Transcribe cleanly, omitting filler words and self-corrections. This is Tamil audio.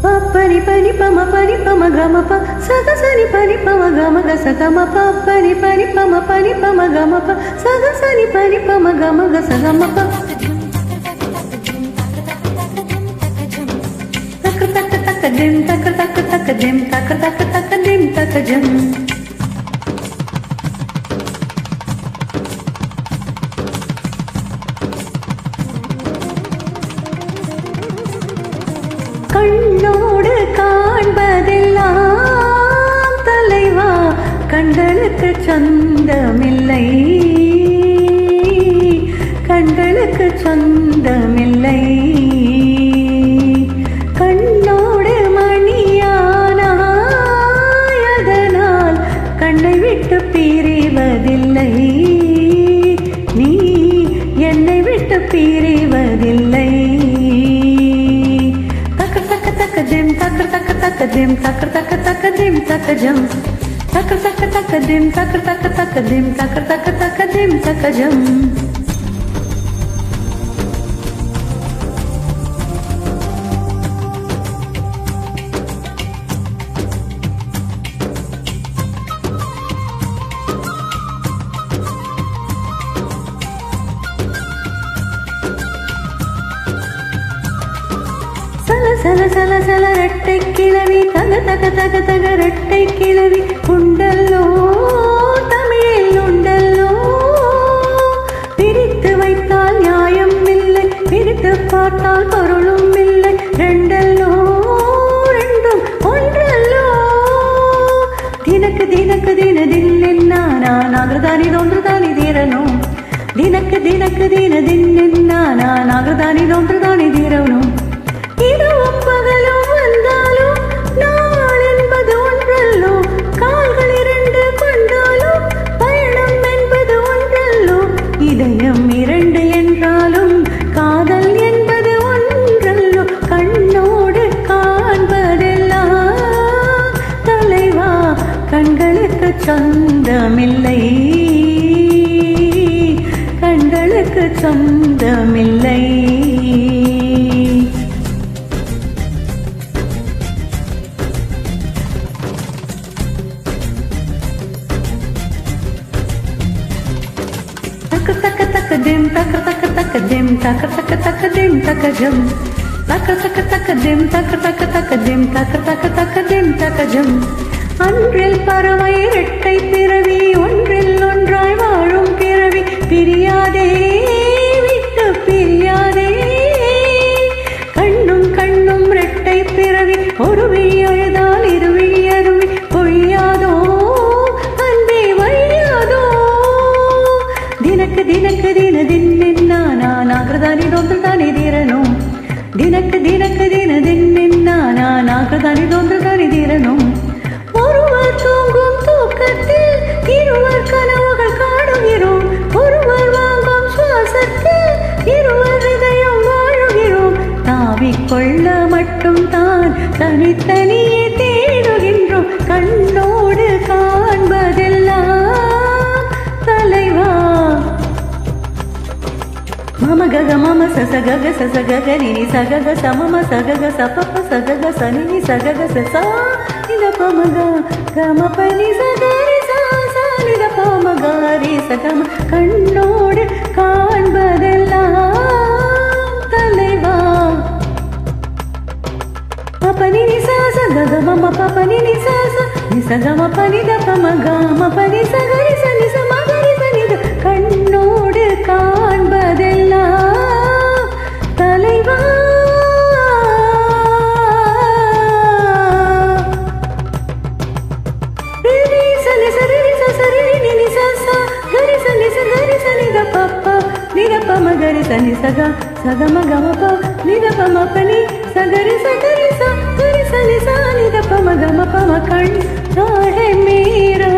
Pani pani pama gama pa saga sani pani pama gama ga saga ma pa pani pama gama pa saga sani pani pama gama ga saga ma pa tak tak tak dim tak tak tak dim tak tak tak dim tak jam கண்ணோடு காண்பதெல்லாம் தலைவா கண்களுக்கு சொந்தமில்லை கண்களுக்கு சொந்தமில்லை கண்ணோடு மணியானாய் அதனால் கண்ணை விட்டு பிரிவதில்லை நீ என்னை விட்டு பிரிவதில்லை dim tak tak tak dim tak tak tak dim tak jam tak tak tak dim tak tak tak dim tak tak tak dim tak jam சல சல சல ரெட்டை கிழவி தக தக தக தக ரெட்டை கிழவி உண்டல்லோ தமிழில் உண்டல்லோ பிரித்து வைத்தால் நியாயம் இல்லை பிரித்து பார்த்தால் பொருளும் இல்லை ரெண்டல்லோ ரெண்டும் ஒன்றல்லோ தினக்கு தினக்கு தினதின்னா நாகதானி தீரணும் தினக்கு தினக்கு தினதின்னா நாகதானி தீரணும் இரவும் பகலும் வந்தாலும் நாள் என்பது ஒன்றல்லோ கால்கள் இரண்டு கொண்டாலும் பயணம் என்பது ஒன்றல்லோ இதயம் இரண்டு என்றாலும் காதல் என்பது ஒன்றல்லோ கண்ணோடு காண்பதெல்லாம் தலைவா கண்களுக்கு சொந்தமில்லை கண்களுக்கு சொந்தமில்லை tak tak tak dim tak tak tak dim tak tak tak dim tak jam tak tak tak dim tak tak tak dim tak tak tak dim tak jam அன்றில் பறவை இரட்டை பிறவி ஒன்றில் ஒன்றாய் வாழும் பிறவி பிரியாதே விட்டு பிரியாதே கண்ணும் கண்ணும் இரட்டை பிறவி ஒரு விழி அழுதால் இருவிழி அருவி பொழியாதோ அன்பே வழியாதோ தினக்கு தினக்கு தினதின்னா நாகதானி தோன்றதானி தீரணும் தினக்கு தினக்கு தினதின்னா நாகதானி தோன்றதானி தீரணும் ஒருவர் தூங்கும் தூக்கத்தில் இருவர் கனவுகள் காணுகிறோம் ஒருவர் வாங்கும் சுவாசத்தில் இருவர் இதயம் வாழுகிறோம் தாவிக்கொள்ள மட்டும் தான் தனித்தனியே தேடுகின்றோம் கண்ணோடு காண்பதெல்லாம் தலைவா மம கக மம சச கக சச கக நினி சகக சமம சகக சப்பப்ப சகக சனினி சகக சசா நித பமக கம பனி சகரி சாசா நித பமக ஹரி சகம கண்ணோடு காண்பதெல்லாம் தலைவா பபனி நிசாச கக மம பபனி நிசாச நிசகம பனி த பமக ம பனி சகரி சனி சமகரி சனித கண்ணோடு காண்பதெல்லாம் தலைவா சனி சரி சரி நினி சசா கரி சனி சகரி சனி த பப்ப நித பம கரி சனி சகா சகம கம ப நித பம பனி சகரி சகரி ச கரி சனி சா நித பம கம பம கண் ராஹே மீரா